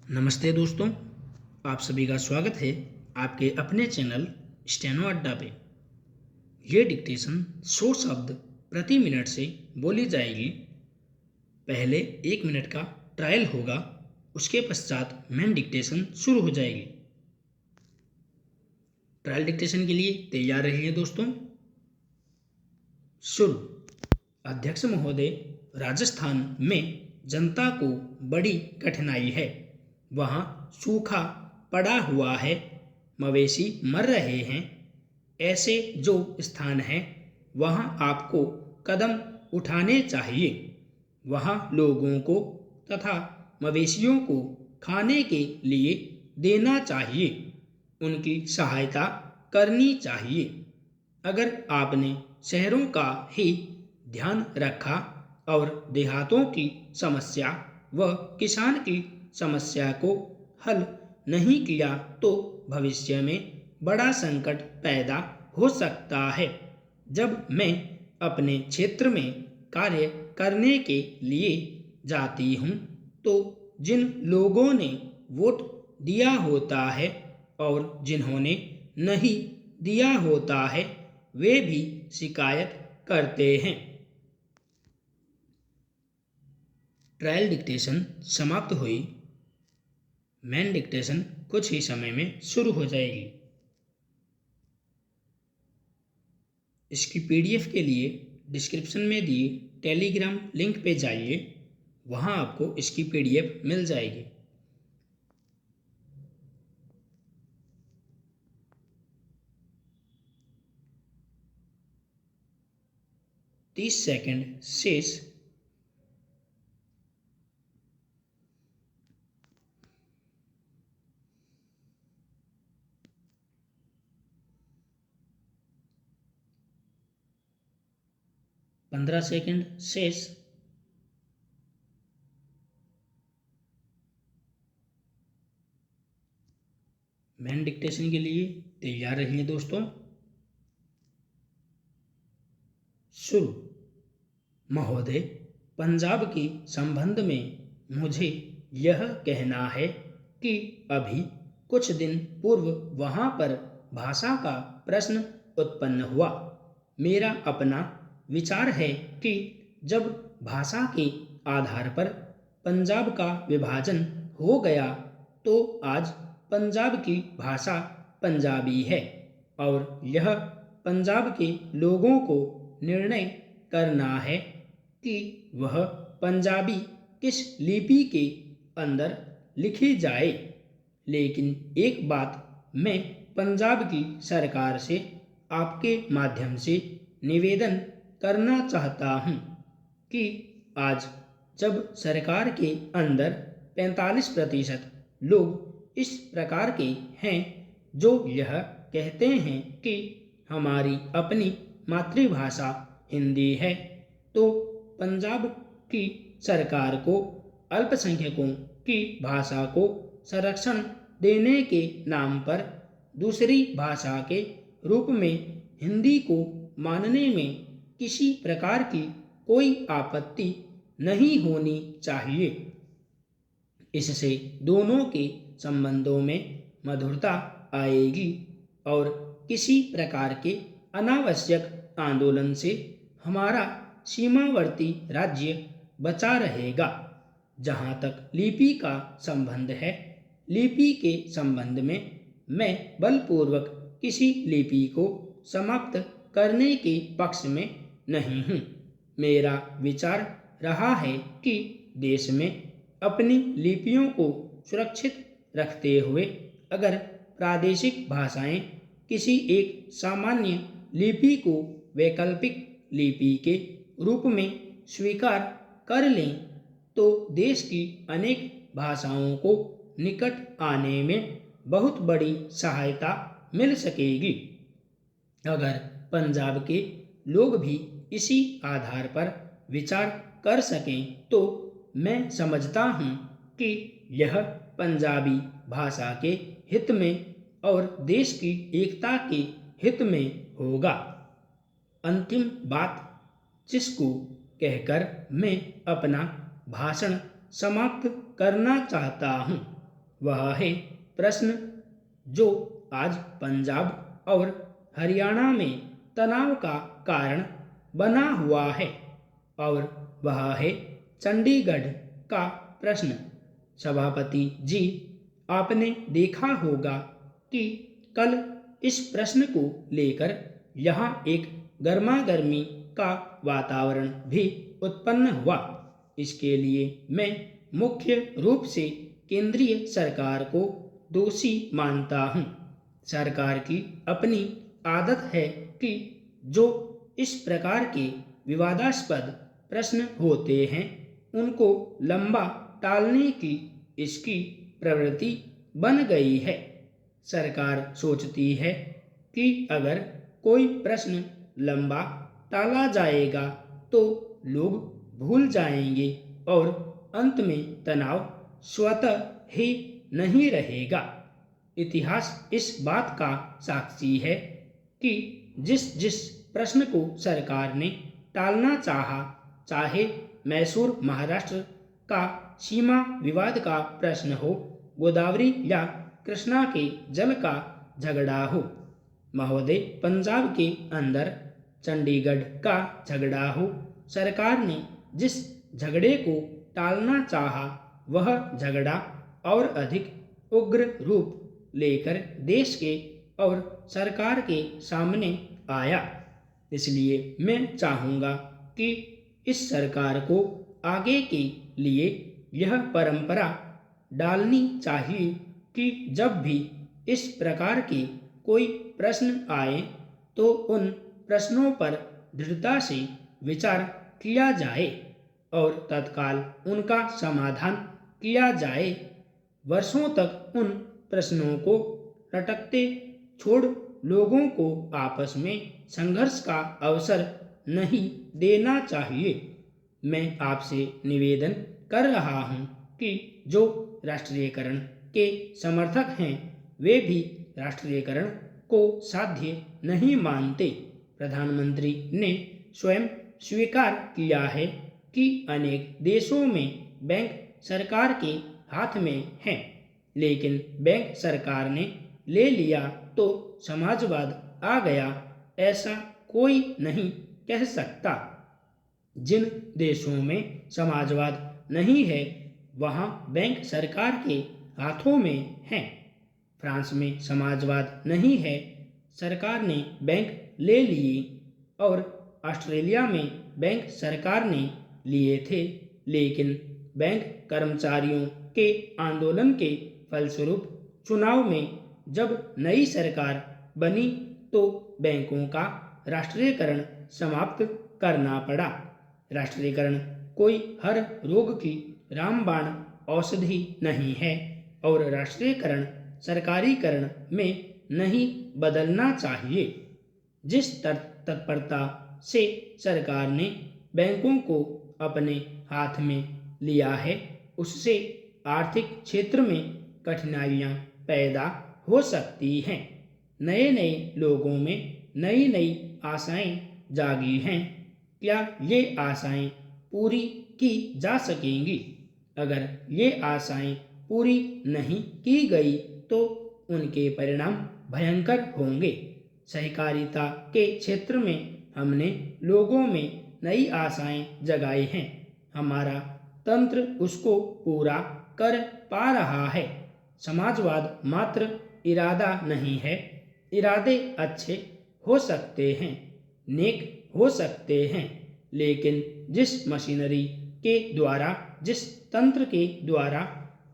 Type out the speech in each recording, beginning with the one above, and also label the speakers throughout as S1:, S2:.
S1: नमस्ते दोस्तों, आप सभी का स्वागत है आपके अपने चैनल स्टेनो अड्डा पे। ये डिक्टेशन 100 शब्द प्रति मिनट से बोली जाएगी। पहले 1 मिनट का ट्रायल होगा, उसके पश्चात मेन डिक्टेशन शुरू हो जाएगी। ट्रायल डिक्टेशन के लिए तैयार रहिए दोस्तों। शुरू। अध्यक्ष महोदय, राजस्थान में जनता को बड़ी कठिनाई है। वहाँ सूखा पड़ा हुआ है, मवेशी मर रहे हैं। ऐसे जो स्थान है वहाँ आपको कदम उठाने चाहिए। वहाँ लोगों को तथा मवेशियों को खाने के लिए देना चाहिए, उनकी सहायता करनी चाहिए। अगर आपने शहरों का ही ध्यान रखा और देहातों की समस्या व किसान की समस्या को हल नहीं किया तो भविष्य में बड़ा संकट पैदा हो सकता है। जब मैं अपने क्षेत्र में कार्य करने के लिए जाती हूँ तो जिन लोगों ने वोट दिया होता है और जिन्होंने नहीं दिया होता है वे भी शिकायत करते हैं। ट्रायल डिक्टेशन समाप्त हुई। मेन डिक्टेशन कुछ ही समय में शुरू हो जाएगी। इसकी पीडीएफ के लिए डिस्क्रिप्शन में दिए टेलीग्राम लिंक पे जाइए, वहाँ आपको इसकी पीडीएफ मिल जाएगी। तीस सेकंड शेष। पंद्रह सेकंड शेष। मेन डिक्टेशन के लिए तैयार रहिए दोस्तों। शुरू। महोदय, पंजाब के संबंध में मुझे यह कहना है कि अभी कुछ दिन पूर्व वहाँ पर भाषा का प्रश्न उत्पन्न हुआ। मेरा अपना विचार है कि जब भाषा के आधार पर पंजाब का विभाजन हो गया तो आज पंजाब की भाषा पंजाबी है और यह पंजाब के लोगों को निर्णय करना है कि वह पंजाबी किस लिपि के अंदर लिखी जाए। लेकिन एक बात मैं पंजाब की सरकार से आपके माध्यम से निवेदन करना चाहता हूँ कि आज जब सरकार के अंदर 45% लोग इस प्रकार के हैं जो यह कहते हैं कि हमारी अपनी मातृभाषा हिंदी है, तो पंजाब की सरकार को अल्पसंख्यकों की भाषा को संरक्षण देने के नाम पर दूसरी भाषा के रूप में हिंदी को मानने में किसी प्रकार की कोई आपत्ति नहीं होनी चाहिए। इससे दोनों के संबंधों में मधुरता आएगी और किसी प्रकार के अनावश्यक आंदोलन से हमारा सीमावर्ती राज्य बचा रहेगा। जहाँ तक लिपि का संबंध है, लिपि के संबंध में मैं बलपूर्वक किसी लिपि को समाप्त करने के पक्ष में नहीं हूँ। मेरा विचार रहा है कि देश में अपनी लिपियों को सुरक्षित रखते हुए अगर प्रादेशिक भाषाएं किसी एक सामान्य लिपि को वैकल्पिक लिपि के रूप में स्वीकार कर लें तो देश की अनेक भाषाओं को निकट आने में बहुत बड़ी सहायता मिल सकेगी। अगर पंजाब के लोग भी इसी आधार पर विचार कर सकें तो मैं समझता हूँ कि यह पंजाबी भाषा के हित में और देश की एकता के हित में होगा। अंतिम बात जिसको कहकर मैं अपना भाषण समाप्त करना चाहता हूँ, वह है प्रश्न जो आज पंजाब और हरियाणा में तनाव का कारण बना हुआ है, और वह है चंडीगढ़ का प्रश्न। सभापति जी, आपने देखा होगा कि कल इस प्रश्न को लेकर यहाँ एक गर्मागर्मी का वातावरण भी उत्पन्न हुआ। इसके लिए मैं मुख्य रूप से केंद्रीय सरकार को दोषी मानता हूँ। सरकार की अपनी आदत है कि जो इस प्रकार के विवादास्पद प्रश्न होते हैं उनको लंबा टालने की इसकी प्रवृत्ति बन गई है। सरकार सोचती है कि अगर कोई प्रश्न लंबा टाला जाएगा तो लोग भूल जाएंगे और अंत में तनाव स्वतः ही नहीं रहेगा। इतिहास इस बात का साक्षी है कि जिस जिस प्रश्न को सरकार ने टालना चाहा, चाहे मैसूर महाराष्ट्र का सीमा विवाद का प्रश्न हो, गोदावरी या कृष्णा के जल का झगड़ा हो, महोदय पंजाब के अंदर चंडीगढ़ का झगड़ा हो, सरकार ने जिस झगड़े को टालना चाहा वह झगड़ा और अधिक उग्र रूप लेकर देश के और सरकार के सामने आया। इसलिए मैं चाहूँगा कि इस सरकार को आगे के लिए यह परंपरा डालनी चाहिए कि जब भी इस प्रकार के कोई प्रश्न आए तो उन प्रश्नों पर दृढ़ता से विचार किया जाए और तत्काल उनका समाधान किया जाए। वर्षों तक उन प्रश्नों को रटकते छोड़ लोगों को आपस में संघर्ष का अवसर नहीं देना चाहिए। मैं आपसे निवेदन कर रहा हूं कि जो राष्ट्रीयकरण के समर्थक हैं वे भी राष्ट्रीयकरण को साध्य नहीं मानते। प्रधानमंत्री ने स्वयं स्वीकार किया है कि अनेक देशों में बैंक सरकार के हाथ में हैं, लेकिन बैंक सरकार ने ले लिया तो समाजवाद आ गया, ऐसा कोई नहीं कह सकता। जिन देशों में समाजवाद नहीं है वहाँ बैंक सरकार के हाथों में है। फ्रांस में समाजवाद नहीं है, सरकार ने बैंक ले लिए, और ऑस्ट्रेलिया में बैंक सरकार ने लिए थे, लेकिन बैंक कर्मचारियों के आंदोलन के फलस्वरूप चुनाव में जब नई सरकार बनी तो बैंकों का राष्ट्रीयकरण समाप्त करना पड़ा। राष्ट्रीयकरण कोई हर रोग की रामबाण औषधि नहीं है और राष्ट्रीयकरण सरकारीकरण में नहीं बदलना चाहिए। जिस तत्परता से सरकार ने बैंकों को अपने हाथ में लिया है उससे आर्थिक क्षेत्र में कठिनाइयाँ पैदा हो सकती हैं। नए नए लोगों में नई नई आशाएं जागी हैं। क्या ये आशाएं पूरी की जा सकेंगी? अगर ये आशाएं पूरी नहीं की गई तो उनके परिणाम भयंकर होंगे। सहकारिता के क्षेत्र में हमने लोगों में नई आशाएं जगाई हैं। हमारा तंत्र उसको पूरा कर पा रहा है। समाजवाद मात्र इरादा नहीं है। इरादे अच्छे हो सकते हैं, नेक हो सकते हैं, लेकिन जिस मशीनरी के द्वारा, जिस तंत्र के द्वारा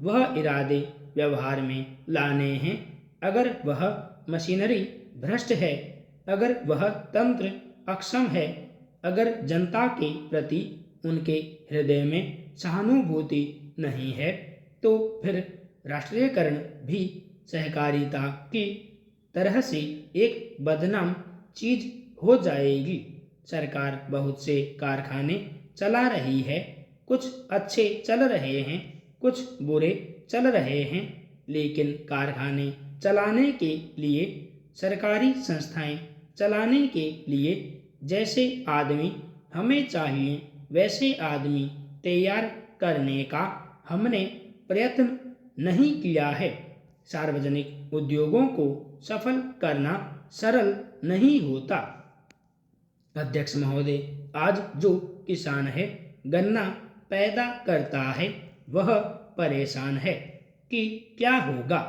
S1: वह इरादे व्यवहार में लाने हैं, अगर वह मशीनरी भ्रष्ट है, अगर वह तंत्र अक्षम है, अगर जनता के प्रति उनके हृदय में सहानुभूति नहीं है, तो फिर राष्ट्रीयकरण भी सहकारिता की तरह से एक बदनाम चीज हो जाएगी। सरकार बहुत से कारखाने चला रही है, कुछ अच्छे चल रहे हैं, कुछ बुरे चल रहे हैं, लेकिन कारखाने चलाने के लिए, सरकारी संस्थाएं चलाने के लिए जैसे आदमी हमें चाहिए वैसे आदमी तैयार करने का हमने प्रयत्न नहीं किया है। सार्वजनिक उद्योगों को सफल करना सरल नहीं होता। अध्यक्ष महोदय, आज जो किसान है गन्ना पैदा करता है वह परेशान है कि क्या होगा,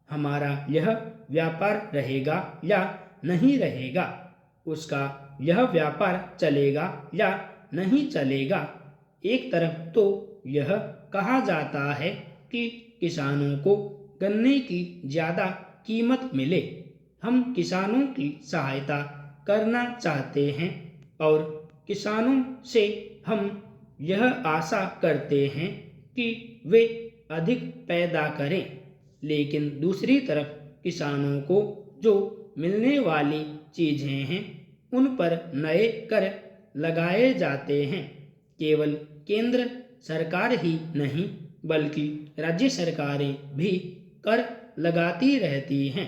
S1: हमारा यह व्यापार रहेगा या नहीं रहेगा, उसका यह व्यापार चलेगा या नहीं चलेगा। एक तरफ तो यह कहा जाता है कि किसानों को गन्ने की ज़्यादा कीमत मिले, हम किसानों की सहायता करना चाहते हैं और किसानों से हम यह आशा करते हैं कि वे अधिक पैदा करें, लेकिन दूसरी तरफ किसानों को जो मिलने वाली चीज़ें हैं उन पर नए कर लगाए जाते हैं। केवल केंद्र सरकार ही नहीं बल्कि राज्य सरकारें भी कर लगाती रहती हैं।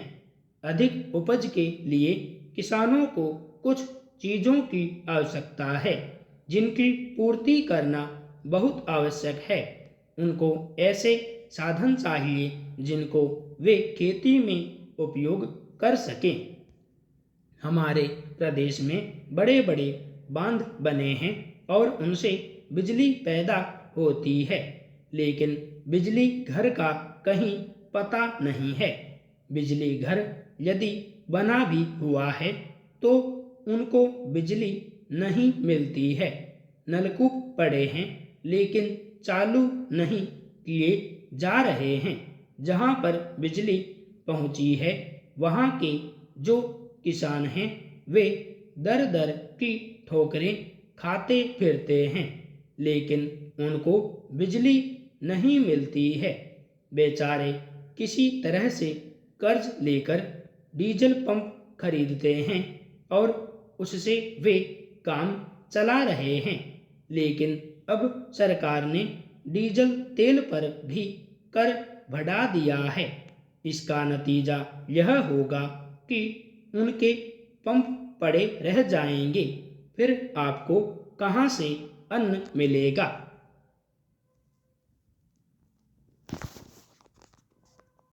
S1: अधिक उपज के लिए किसानों को कुछ चीज़ों की आवश्यकता है जिनकी पूर्ति करना बहुत आवश्यक है। उनको ऐसे साधन चाहिए जिनको वे खेती में उपयोग कर सकें। हमारे प्रदेश में बड़े बड़े बांध बने हैं और उनसे बिजली पैदा होती है, लेकिन बिजली घर का कहीं पता नहीं है। बिजली घर यदि बना भी हुआ है तो उनको बिजली नहीं मिलती है। नलकूप पड़े हैं लेकिन चालू नहीं किए जा रहे हैं। जहाँ पर बिजली पहुँची है वहाँ के जो किसान हैं वे दर दर की ठोकरें खाते फिरते हैं, लेकिन उनको बिजली नहीं मिलती है। बेचारे किसी तरह से कर्ज लेकर डीजल पंप खरीदते हैं और उससे वे काम चला रहे हैं, लेकिन अब सरकार ने डीजल तेल पर भी कर बढ़ा दिया है। इसका नतीजा यह होगा कि उनके पंप पड़े रह जाएंगे, फिर आपको कहाँ से अन्न मिलेगा।